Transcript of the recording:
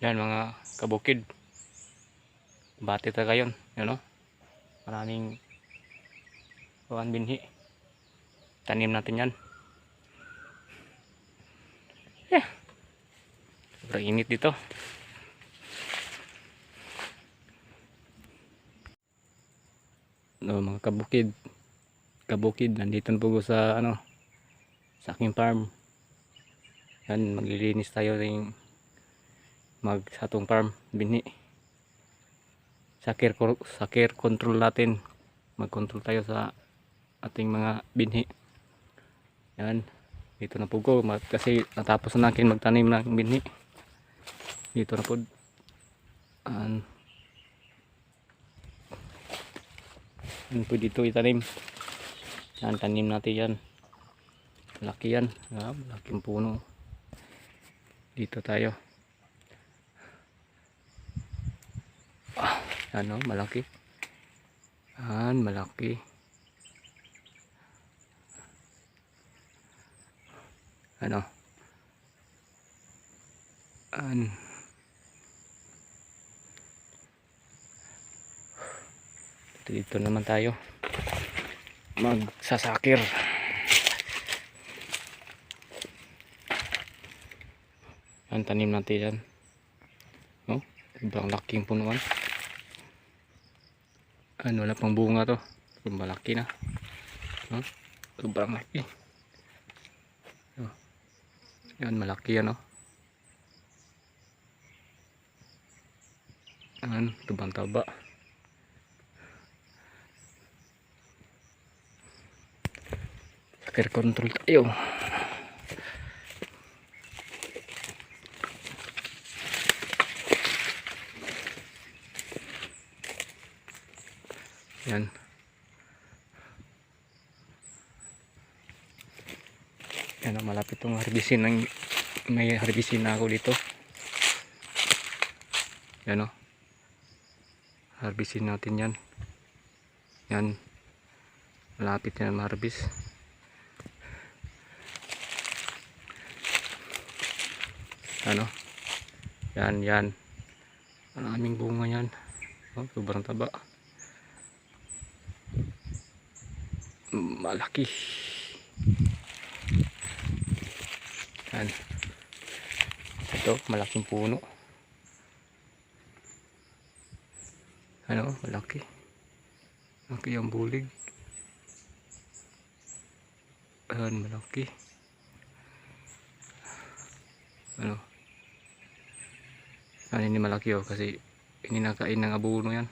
Yan mga kabukid. Bati ta kayon. Yan o. Maraming buwan binhi. Tanim natin yan. Yeah. Sobrang init dito. No, mga kabukid. Kabukid. Nandito po sa sa aking farm. Yan, maglilinis tayo ng sa atong farm binhi. Sa care control natin, mag-control tayo sa ating mga binhi. Yan, dito na po ko kasi natapos na natin magtanim ng binhi. Dito na po yan po dito itanim. Yan, tanim natin yan. Malaki yan, malaking puno. Dito tayo. Ano, malaki. Malaki. Ano? Dito naman tayo magsasakir. Ang tanim natin yan. Oh, sobrang laking punuan. Wala pang bunga to. Malaki na. Sobrang laki. Yan, malaki yan. Tubang taba. Care control tayo. Yan. Yan, malapit tong harbisin. May harbisin na ako dito. Yan harbisin natin yan. Yan, malapit na maharbis. Yan maraming bunga yan. Sobrang taba, malaki. Yan, ito malaking puno. Malaki ang bulig. Malaki. Ini malaki kasi ini nakain ng abono yan.